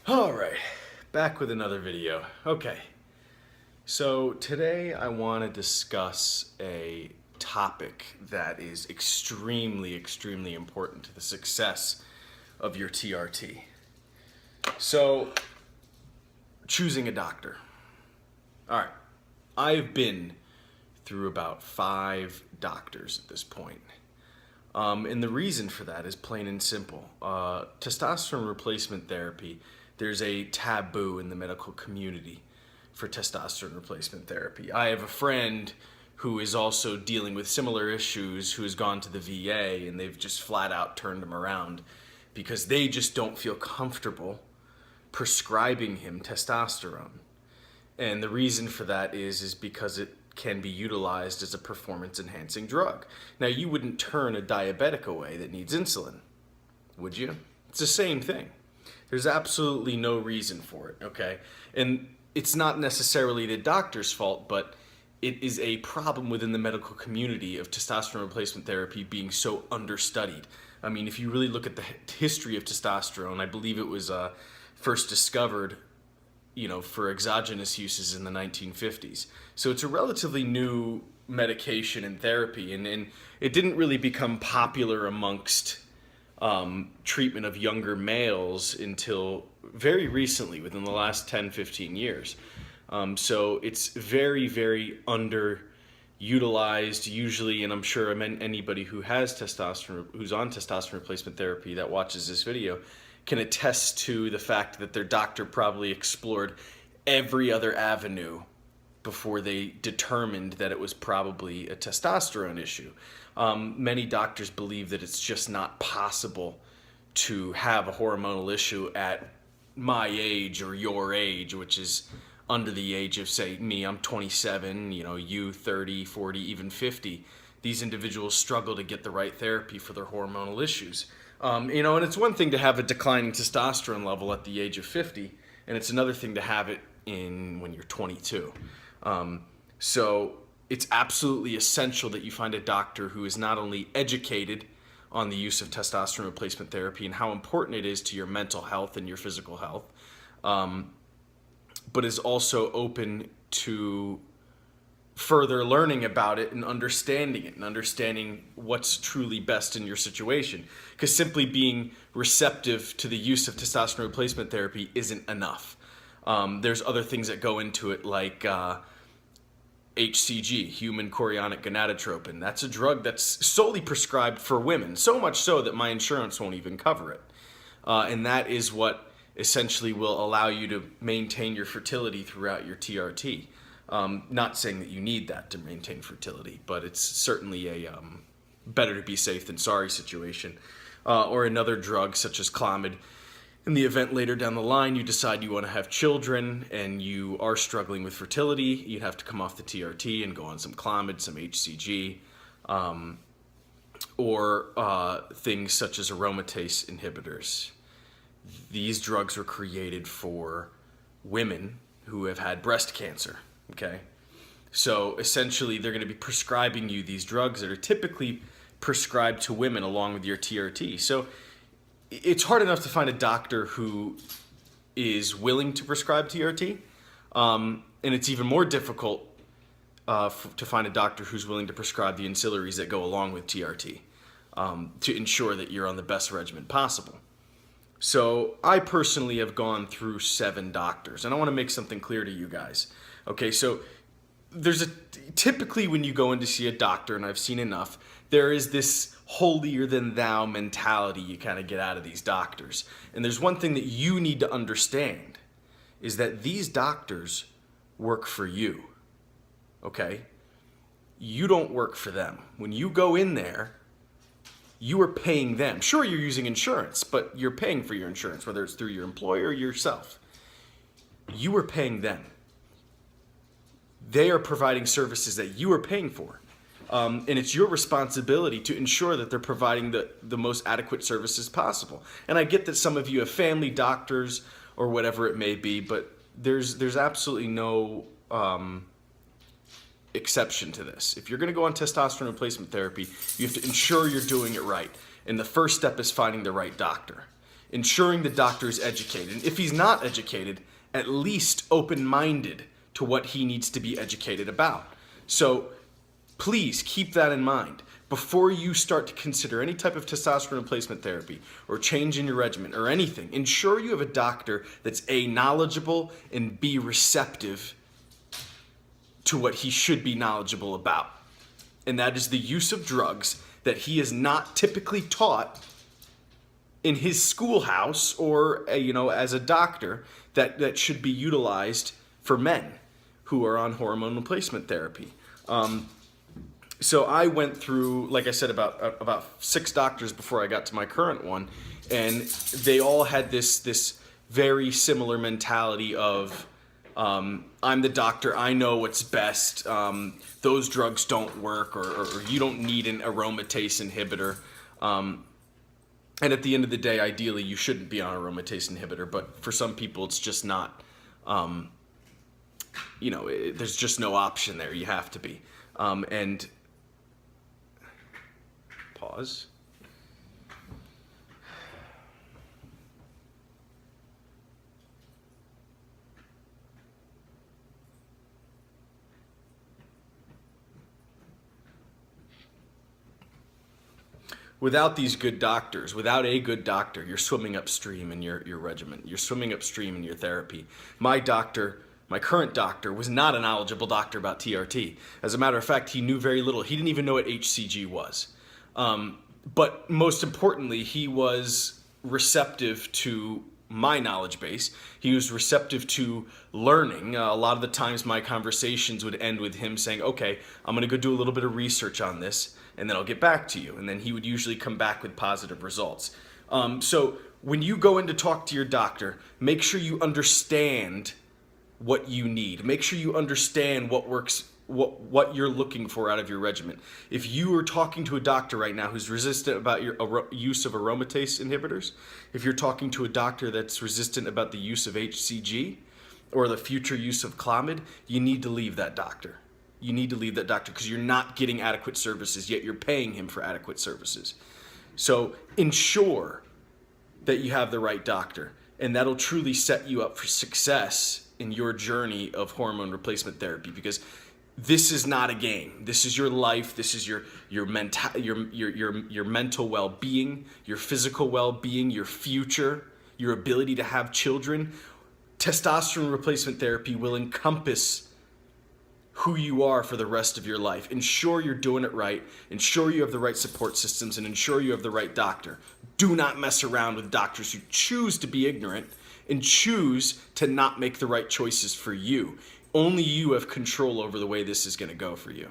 All right, back with another video. Okay, so today I want to discuss a topic that is extremely important to the success of your TRT. So, choosing a doctor. All right, I've been through about 5 doctors at this point. And the reason for that is plain and simple. Testosterone replacement therapy, there's a taboo in the medical community for testosterone replacement therapy. I have a friend who is also dealing with similar issues who has gone to the VA and they've just flat out turned him around because they just don't feel comfortable prescribing him testosterone. And the reason for that is because it can be utilized as a performance enhancing drug. Now, you wouldn't turn a diabetic away that needs insulin, would you? It's the same thing. There's absolutely no reason for it, okay? And it's not necessarily the doctor's fault, but it is a problem within the medical community of testosterone replacement therapy being so understudied. I mean, if you really look at the history of testosterone, I believe it was first discovered for exogenous uses in the 1950s. So it's a relatively new medication and therapy, and it didn't really become popular amongst treatment of younger males until very recently, within the last 10-15 years. So it's very underutilized usually, and I'm sure anybody who has testosterone, who's on testosterone replacement therapy that watches this video can attest to the fact that their doctor probably explored every other avenue before they determined that it was probably a testosterone issue. Many doctors believe that it's just not possible to have a hormonal issue at my age or your age, which is under the age of, say, me, I'm 27, you 30, 40, even 50. These individuals struggle to get the right therapy for their hormonal issues. And it's one thing to have a declining testosterone level at the age of 50, and it's another thing to have it when you're 22. So it's absolutely essential that you find a doctor who is not only educated on the use of testosterone replacement therapy and how important it is to your mental health and your physical health, but is also open to further learning about it and understanding what's truly best in your situation. Because simply being receptive to the use of testosterone replacement therapy isn't enough. There's other things that go into it, like HCG, human chorionic gonadotropin. That's a drug that's solely prescribed for women, so much so that my insurance won't even cover it. And that is what essentially will allow you to maintain your fertility throughout your TRT. Not saying that you need that to maintain fertility, but it's certainly a better to be safe than sorry situation. Or another drug such as Clomid. In the event later down the line you decide you want to have children and you are struggling with fertility, you'd have to come off the TRT and go on some Clomid, some HCG, or things such as aromatase inhibitors. These drugs were created for women who have had breast cancer. Okay, so essentially they're going to be prescribing you these drugs that are typically prescribed to women along with your TRT. So it's hard enough to find a doctor who is willing to prescribe TRT, and it's even more difficult to find a doctor who's willing to prescribe the ancillaries that go along with TRT to ensure that you're on the best regimen possible. So I personally have gone through 7 doctors, and I want to make something clear to you guys. Okay, so typically when you go in to see a doctor, and I've seen enough, there is this holier than thou mentality you kind of get out of these doctors. And there's one thing that you need to understand is that these doctors work for you. Okay? You don't work for them. When you go in there, you are paying them. Sure, you're using insurance, but you're paying for your insurance, whether it's through your employer or yourself. You are paying them. They are providing services that you are paying for. And it's your responsibility to ensure that they're providing the most adequate services possible. And I get that some of you have family doctors or whatever it may be, but there's absolutely no exception to this. If you're going to go on testosterone replacement therapy, you have to ensure you're doing it right. And the first step is finding the right doctor. ensuring the doctor is educated. And if he's not educated, at least open-minded to what he needs to be educated about. So please keep that in mind. Before you start to consider any type of testosterone replacement therapy or change in your regimen or anything, ensure you have a doctor that's A, knowledgeable, and B, receptive to what he should be knowledgeable about. And that is the use of drugs that he is not typically taught in his schoolhouse or, as a doctor that should be utilized for men who are on hormone replacement therapy. So I went through, like I said, about 6 doctors before I got to my current one, and they all had this very similar mentality of, I'm the doctor, I know what's best, those drugs don't work, or you don't need an aromatase inhibitor. And at the end of the day, ideally, you shouldn't be on aromatase inhibitor, but for some people, it's just not, there's just no option there. You have to be. And pause. Without these good doctors, without a good doctor, you're swimming upstream in your regimen. You're swimming upstream in your therapy. My current doctor, was not a knowledgeable doctor about TRT. As a matter of fact, he knew very little. He didn't even know what HCG was. But most importantly, he was receptive to my knowledge base. He was receptive to learning. A lot of the times my conversations would end with him saying, okay, I'm going to go do a little bit of research on this, and then I'll get back to you. And then he would usually come back with positive results. So when you go in to talk to your doctor, make sure you understand what you need. Make sure you understand what works, what you're looking for out of your regimen. If you are talking to a doctor right now who's resistant about your use of aromatase inhibitors, if you're talking to a doctor that's resistant about the use of HCG or the future use of Clomid, you need to leave that doctor. You need to leave that doctor because you're not getting adequate services, yet you're paying him for adequate services. So ensure that you have the right doctor, and that'll truly set you up for success in your journey of hormone replacement therapy, because this is not a game. This is your life. This is your mental well-being, your physical well-being, your future, your ability to have children. Testosterone replacement therapy will encompass who you are for the rest of your life. Ensure you're doing it right. Ensure you have the right support systems, and ensure you have the right doctor. Do not mess around with doctors who choose to be ignorant and choose to not make the right choices for you. Only you have control over the way this is going to go for you.